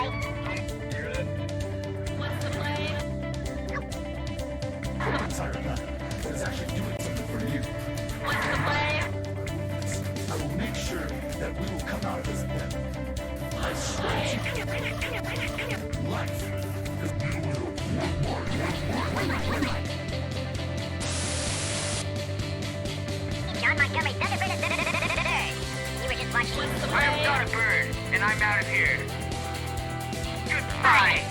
What's the play? Sorry, it's actually doing something for you. What's the play? I will make sure that we will come out of this bed. I swear to you. Life. John Montgomery, Thunderbird. You were just watching. What's the I am play? not a bird, and I'm out of here. Goodbye.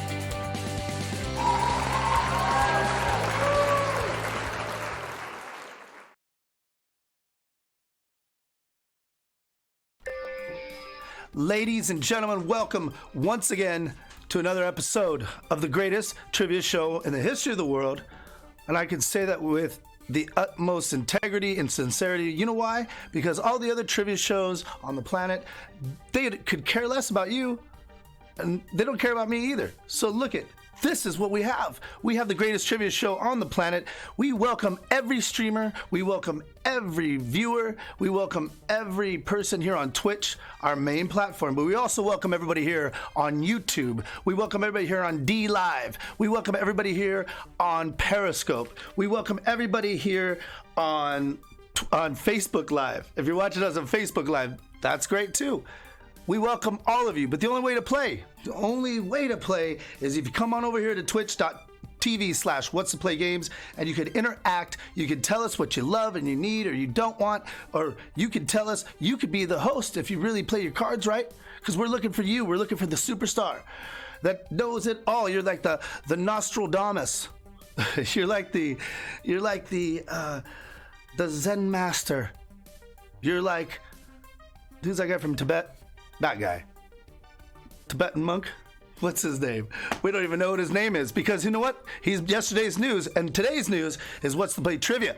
Ladies and gentlemen, welcome once again to another episode of the greatest trivia show in the history of the world. And I can say that with the utmost integrity and sincerity. You know why? Because all the other trivia shows on the planet, they could care less about you, and they don't care about me either. So look it. This is what we have. We have the greatest trivia show on the planet. We welcome every streamer. We welcome every viewer. We welcome every person here on Twitch, our main platform. But we also welcome everybody here on YouTube. We welcome everybody here on D Live. We welcome everybody here on Periscope. We welcome everybody here on Facebook Live. If you're watching us on Facebook Live, that's great too. We welcome all of you, but the only way to play is if you come on over here to twitch.tv/WhatsThePlayGames and you can interact. You can tell us what you love and you need or you don't want, or you can tell us, you could be the host if you really play your cards right, because we're looking for you. We're looking for the superstar that knows it all. You're like the Nostradamus. you're like the Zen master. You're like, who's that guy from Tibet? That guy. Tibetan monk? What's his name? We don't even know what his name is, because you know what? He's yesterday's news, and today's news is What's the Play Trivia.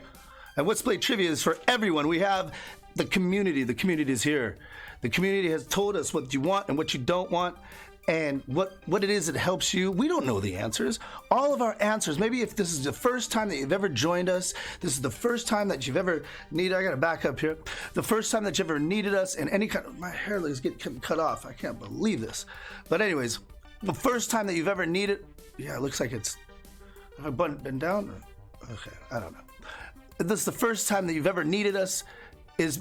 And What's the Play Trivia is for everyone. We have the community. The community is here. The community has told us what you want and what you don't want, and what it is that helps you. We don't know the answers. All of our answers, maybe if this is the first time that you've ever joined us, this is the first time that you've ever needed, I gotta back up here, the first time that you ever needed us in any kind of, my hair is getting cut off. I can't believe this. But anyways, the first time that you've ever needed, yeah, it looks like it's, have I been down? Okay, I don't know. This is the first time that you've ever needed us is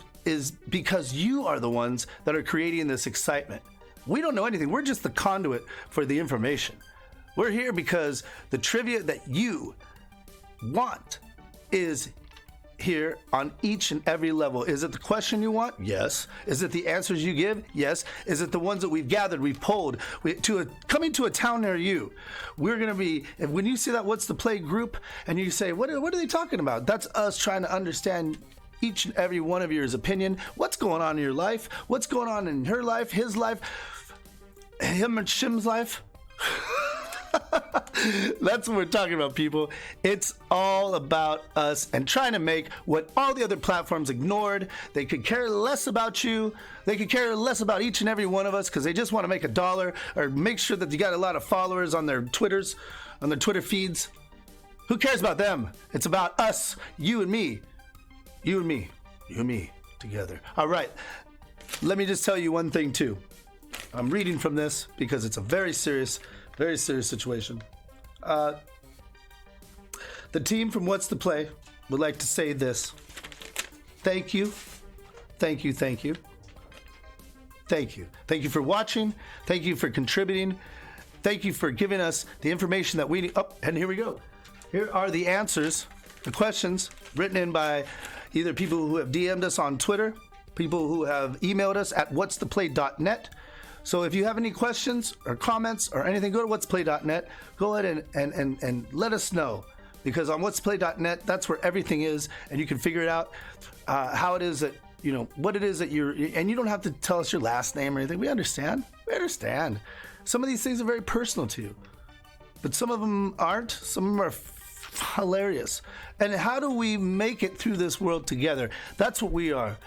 because you are the ones that are creating this excitement. We don't know anything. We're just the conduit for the information. We're here because the trivia that you want is here on each and every level. Is it the question you want? Yes. Is it the answers you give? Yes. Is it the ones that we've gathered, we've polled, coming to a town near you? We're going to be, when you see that What's the Play group and you say, what are they talking about? That's us trying to understand each and every one of yours opinion. What's going on in your life? What's going on in her life, his life, him and Shim's life? That's what we're talking about, people. It's all about us and trying to make what all the other platforms ignored. They could care less about you. They could care less about each and every one of us because they just want to make a dollar or make sure that you got a lot of followers on their Twitters, on their Twitter feeds. Who cares about them? It's about us, you and me. You and me. You and me together. All right. Let me just tell you one thing, too. I'm reading from this because it's a very serious situation. The team from What's the Play would like to say this. Thank you. Thank you. Thank you. Thank you. Thank you for watching. Thank you for contributing. Thank you for giving us the information that we need. Oh, and here we go. Here are the answers, the questions written in by either people who have DM'd us on Twitter, people who have emailed us at whatstheplay.net. So if you have any questions or comments or anything, go to whatstheplay.net. Go ahead and let us know, because on whatstheplay.net, that's where everything is, and you can figure it out, how it is that, you know, what it is that you're, and you don't have to tell us your last name or anything. We understand. Some of these things are very personal to you, but some of them aren't. Some of them are hilarious. And how do we make it through this world together? That's what we are.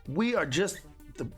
We are just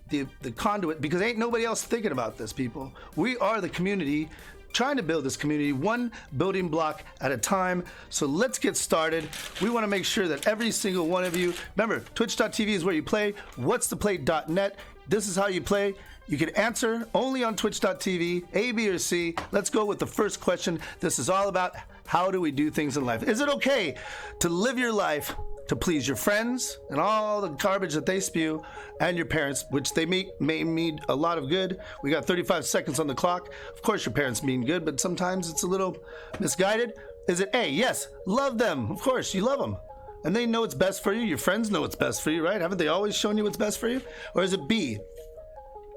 the conduit, because ain't nobody else thinking about this, people. We are the community, trying to build this community one building block at a time. So let's get started. We want to make sure that every single one of you, remember, twitch.tv is where you play, whatstheplay.net. This is how you play. You can answer only on twitch.tv, A, B, or C. Let's go with the first question. This is all about how do we do things in life. Is it okay to live your life to please your friends and all the garbage that they spew and your parents, which they may mean a lot of good? We got 35 seconds on the clock. Of course, your parents mean good, but sometimes it's a little misguided. Is it A, yes, love them. Of course, you love them. And they know what's best for you. Your friends know what's best for you, right? Haven't they always shown you what's best for you? Or is it B,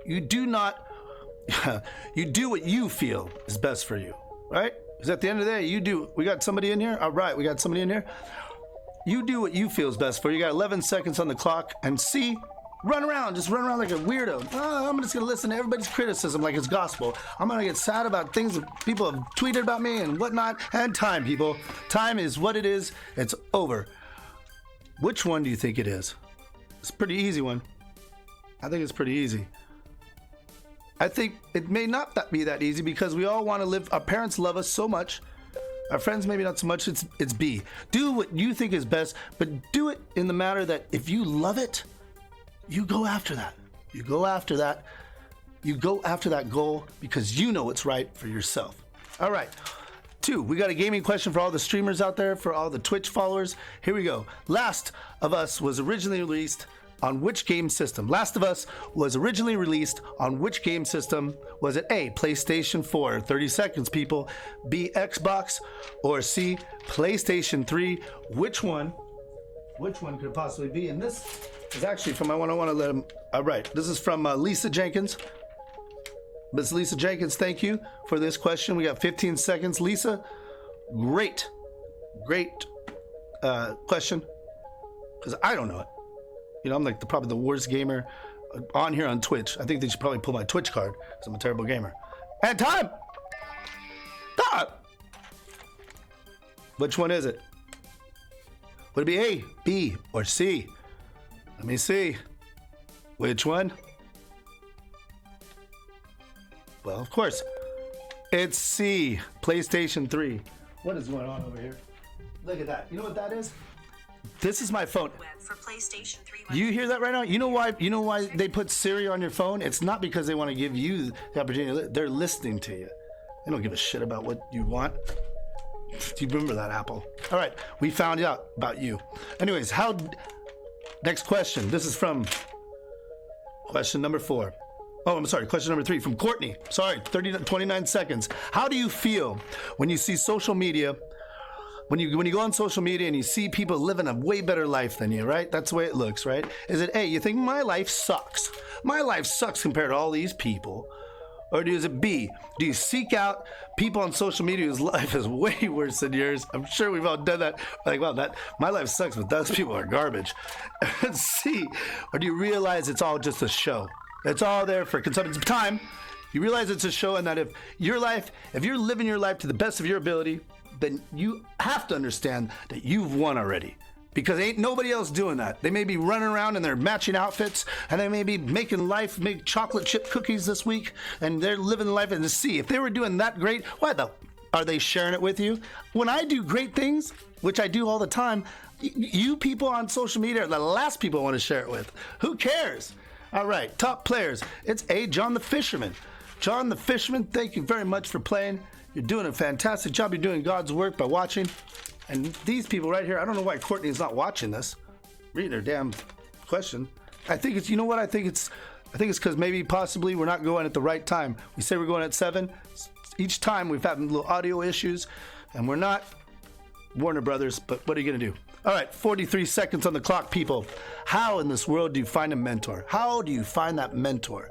you do not, you do what you feel is best for you, right? Because at the end of the day, you do. We got somebody in here? All right, we got somebody in here. You do what you feel is best for you. You got 11 seconds on the clock. And C, run around. Just run around like a weirdo. Oh, I'm just going to listen to everybody's criticism like it's gospel. I'm going to get sad about things that people have tweeted about me and whatnot. And time, people. Time is what it is. It's over. Which one do you think it is? It's a pretty easy one. I think it's pretty easy. I think it may not be that easy because we all want to live. Our parents love us so much. Our friends maybe not so much. It's B. Do what you think is best, but do it in the matter that if you love it, you go after that. You go after that. You go after that goal because you know what's right for yourself. All right. 2, we got a gaming question for all the streamers out there, for all the Twitch followers. Here we go. Last of Us was originally released on which game system? Last of Us was originally released on which game system? Was it A, PlayStation 4, 30 seconds, people, B, Xbox, or C, PlayStation 3? Which one could it possibly be? And this is actually from, I want to let him, all right, this is from Lisa Jenkins. Miss Lisa Jenkins, thank you for this question. We got 15 seconds. Lisa, great question, because I don't know it. You know, I'm like probably the worst gamer on here on Twitch. I think they should probably pull my Twitch card because I'm a terrible gamer. And time! Which one is it? Would it be A, B, or C? Let me see. Which one? Well, of course, it's C, PlayStation 3. What is going on over here? Look at that. You know what that is? This is my phone. For PlayStation 3. You hear that right now? You know why they put Siri on your phone? It's not because they want to give you the opportunity. They're listening to you. They don't give a shit about what you want. Do you remember that, Apple? All right, we found out about you. Anyways, next question. This is from question number 4. Oh, I'm sorry. Question number 3 from Courtney. Sorry, 29 seconds. How do you feel when you see social media? When you go on social media and you see people living a way better life than you, right? That's the way it looks, right? Is it A, you think my life sucks? My life sucks compared to all these people. Or is it B, do you seek out people on social media whose life is way worse than yours? I'm sure we've all done that. Like, wow, my life sucks, but those people are garbage. And C, or do you realize it's all just a show? It's all there for consumption time. You realize it's a show, and that if you're living your life to the best of your ability, then you have to understand that you've won already. Because ain't nobody else doing that. They may be running around in their matching outfits, and they may be make chocolate chip cookies this week, and they're living life in the sea. If they were doing that great, why are they sharing it with you? When I do great things, which I do all the time, you people on social media are the last people I want to share it with. Who cares? All right, top players. It's A, John the Fisherman. John the Fisherman, thank you very much for playing. You're doing a fantastic job. You're doing God's work by watching. And these people right here, I don't know why Courtney is not watching this, reading her damn question. I think it's, you know what? I think it's because maybe possibly we're not going at the right time. We say we're going at 7. Each time we've had little audio issues, and we're not Warner Brothers, but what are you going to do? All right, 43 seconds on the clock, people. How in this world do you find a mentor? How do you find that mentor?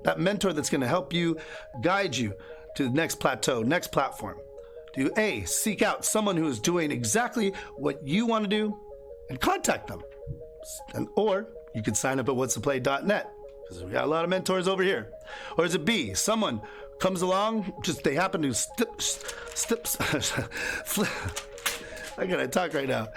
That mentor that's going to help you, guide you to the next plateau, next platform. Do you A, seek out someone who is doing exactly what you want to do and contact them? Or you can sign up at WhatsThePlay.net because we got a lot of mentors over here. Or is it B, someone comes along, just they happen to I gotta talk right now.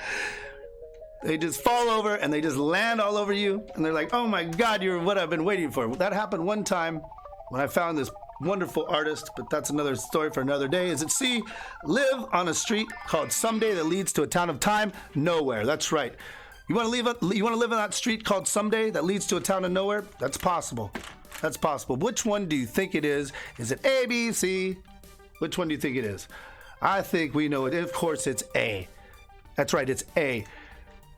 They just fall over and they just land all over you and they're like, oh my God, you're what I've been waiting for. That happened one time when I found this wonderful artist, but that's another story for another day. Is it C, live on a street called Someday that leads to a town of time? Nowhere. That's right. You want to live on that street called Someday that leads to a town of nowhere? That's possible. That's possible. Which one do you think it is? Is it A, B, C? Which one do you think it is? I think we know it. Of course, it's A. That's right, it's A.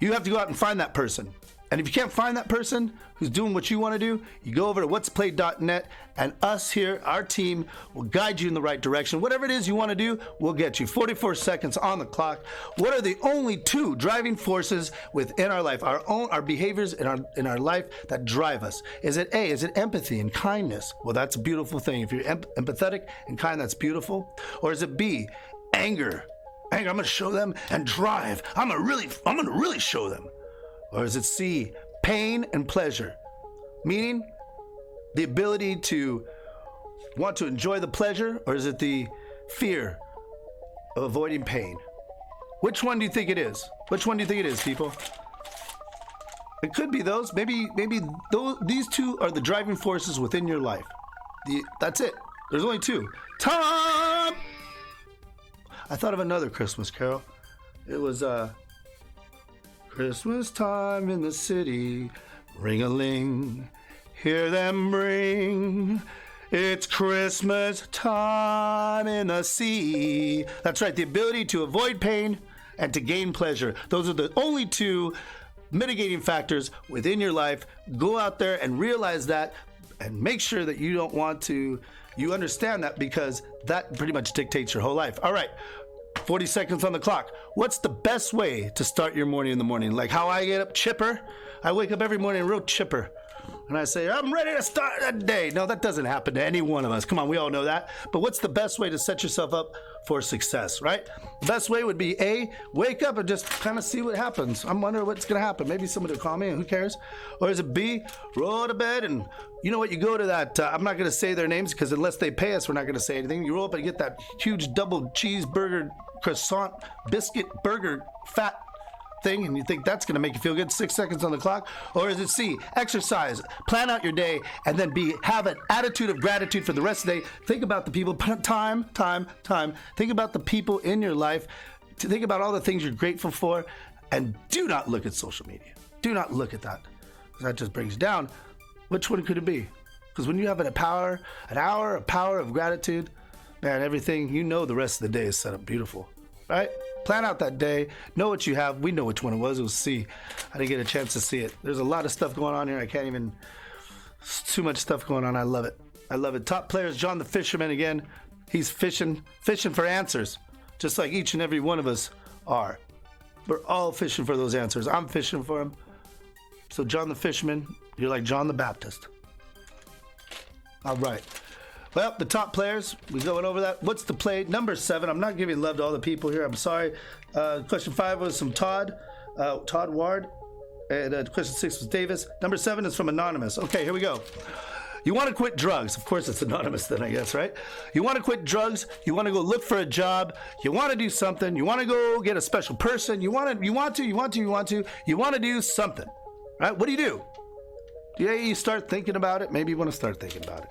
You have to go out and find that person. And if you can't find that person who's doing what you want to do, you go over to WhatsThePlay.net, and us here, our team, will guide you in the right direction. Whatever it is you want to do, we'll get you. 44 seconds on the clock. What are the only two driving forces within our life, our behaviors in our life that drive us? Is it A? Is it empathy and kindness? Well, that's a beautiful thing. If you're empathetic and kind, that's beautiful. Or is it B? Anger. Anger. I'm going to show them and drive. I'm going to really show them. Or is it C, pain and pleasure? Meaning the ability to want to enjoy the pleasure, or is it the fear of avoiding pain? Which one do you think it is? Which one do you think it is, people? It could be those. Maybe these two are the driving forces within your life. That's it. There's only two. Tom! I thought of another Christmas carol. It was Christmas time in the city, ring-a-ling, hear them ring. It's Christmas time in the sea. That's right, the ability to avoid pain and to gain pleasure. Those are the only two mitigating factors within your life. Go out there and realize that, and make sure that you understand that, because that pretty much dictates your whole life. All right. 40 seconds on the clock. What's the best way to start your morning in the morning? Like how I get up chipper. I wake up every morning real chipper. And I say, I'm ready to start the day. No, that doesn't happen to any one of us. Come on, we all know that. But what's the best way to set yourself up for success, right? The best way would be A, wake up and just kind of see what happens. I'm wondering what's going to happen. Maybe somebody will call me, and who cares? Or is it B, roll to bed, and you know what? You go to that, I'm not going to say their names, because unless they pay us, we're not going to say anything. You roll up and get that huge double cheeseburger, croissant, biscuit, burger, fat thing, and you think that's going to make you feel good. 6 seconds on the clock. Or is it C, exercise, plan out your day, and then B, have an attitude of gratitude for the rest of the day. Think about the people, time. Think about the people in your life. To think about all the things you're grateful for, and do not look at social media. Do not look at that, because that just brings you down. Which one could it be? Because when you have an hour of gratitude, man, everything, you know, the rest of the day is set up beautiful, right? Plan out that day. Know what you have. We know which one it was. It was C. I didn't get a chance to see it. There's a lot of stuff going on here. I can't even. Too much stuff going on. I love it. I love it. Top player is John the Fisherman again. He's fishing for answers, just like each and every one of us are. We're all fishing for those answers. I'm fishing for them. So John the Fisherman, you're like John the Baptist. All right. Well, the top players, we're going over that. What's the play? Number 7. I'm not giving love to all the people here. I'm sorry. Question 5 was from Todd Ward. And question 6 was Davis. Number 7 is from Anonymous. Okay, here we go. You want to quit drugs. Of course, it's anonymous then, I guess, right? You want to quit drugs. You want to go look for a job. You want to do something. You want to go get a special person. You want to do something, right? What do? Yeah, you start thinking about it. Maybe you want to start thinking about it.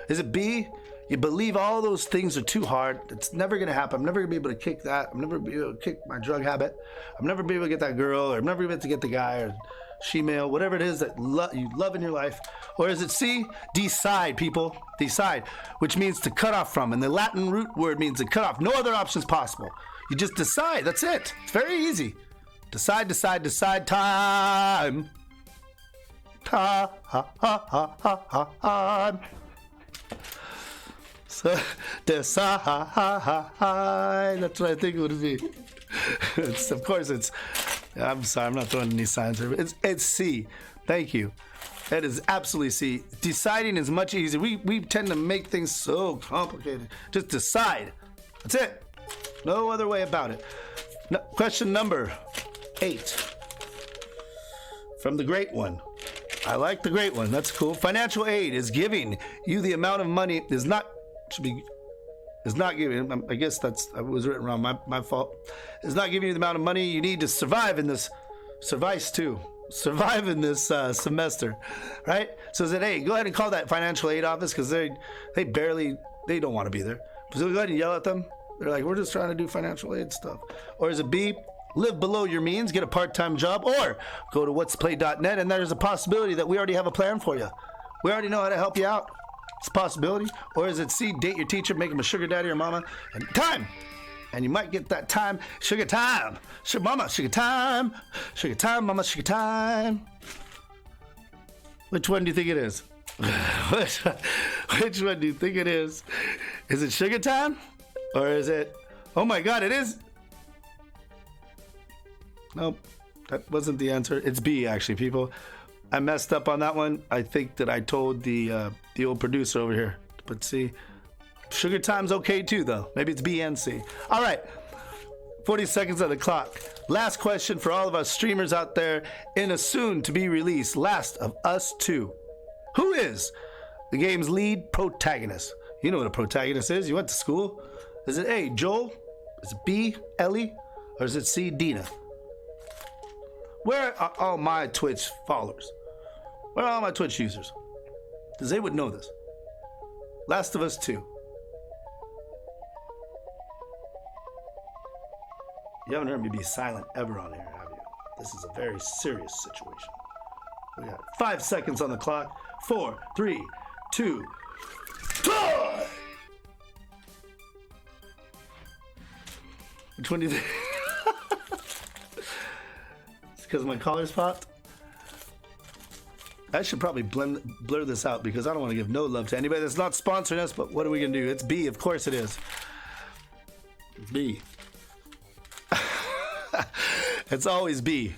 Is it B? You believe all those things are too hard. It's never going to happen. I'm never going to be able to kick that. I'm never going to be able to kick my drug habit. I'm never going to be able to get that girl, or I'm never going to be able to get the guy or she-male, whatever it is that you love in your life. Or is it C? Decide, people. Decide, which means to cut off from. And the Latin root word means to cut off. No other options possible. You just decide. That's it. It's very easy. Decide. Time. Time. So, decide. That's what I think it would be. Of course, I'm sorry, I'm not throwing any signs here. It's C. Thank you. That is absolutely C. Deciding is much easier. We tend to make things so complicated. Just decide. That's it. No other way about it. Question number 8. From the Great One. I like the Great One. That's cool. Financial aid is giving you the amount of money is not giving. I guess it was written wrong. My fault. It's not giving you the amount of money you need to survive in this. Survive in this semester, right? So is it A? Go ahead and call that financial aid office, because they don't want to be there. So go ahead and yell at them. They're like, we're just trying to do financial aid stuff. Or is it B? live below your means, get a part-time job, or go to WhatsThePlay.net, and there's a possibility that we already have a plan for you. We already know how to help you out. It's a possibility. Or is it C, date your teacher, make him a sugar daddy or mama, and time. And you might get that time, sugar time. Sugar mama, sugar time. Sugar time, mama, sugar time. Which one do you think it is? Which one do you think it is? Is it sugar time? Or is it, oh my God, it is? Nope, that wasn't the answer. It's B, actually, people. I messed up on that one. I think that I told the old producer over here. But see, sugar time's okay too, though. Maybe it's B and C. All right, 40 seconds on the clock. Last question for all of us streamers out there in a soon-to-be-released Last of Us 2. Who is the game's lead protagonist? You know what a protagonist is. You went to school. Is it A, Joel? Is it B, Ellie? Or is it C, Dina? Where are all my Twitch followers? Where are all my Twitch users? Because they would know this. Last of Us 2. You haven't heard me be silent ever on here, have you? This is a very serious situation. We got 5 seconds on the clock. 4, 3, 2, 1. Which one do you think? It's because my collar's popped. I should probably blur this out because I don't want to give no love to anybody that's not sponsoring us, but what are we going to do? It's B, of course it is. B. It's always B.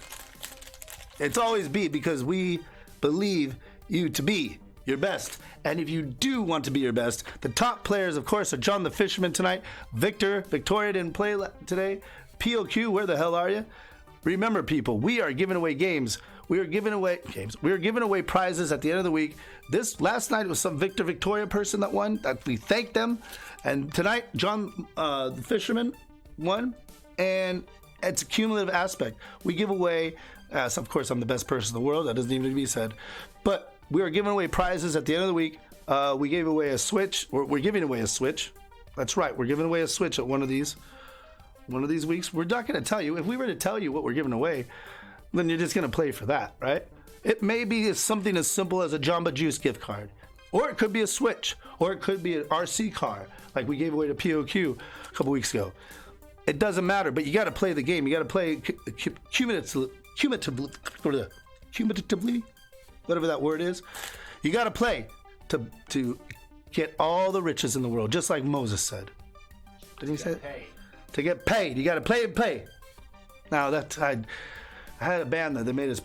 It's always B because we believe you to be your best. And if you do want to be your best, the top players, of course, are John the Fisherman tonight, Victoria didn't play today, POQ, where the hell are you? Remember, people, we are giving away games. We are giving away prizes at the end of the week. This last night was some Victoria person that won. That we thank them. And tonight, John the Fisherman won. And it's a cumulative aspect. We give away, of course, I'm the best person in the world. That doesn't even need to be said. But we are giving away prizes at the end of the week. We gave away a Switch. We're giving away a Switch. That's right. We're giving away a Switch at one of these weeks. We're not going to tell you. If we were to tell you what we're giving away, then you're just going to play for that, right? It may be something as simple as a Jamba Juice gift card. Or it could be a Switch. Or it could be an RC car, like we gave away to POQ a couple weeks ago. It doesn't matter, but you got to play the game. You got to play cumulatively, whatever that word is. You got to play to get all the riches in the world, just like Moses said. Didn't he say it? To get paid. You got to play and pay. Now, I had a band that they made us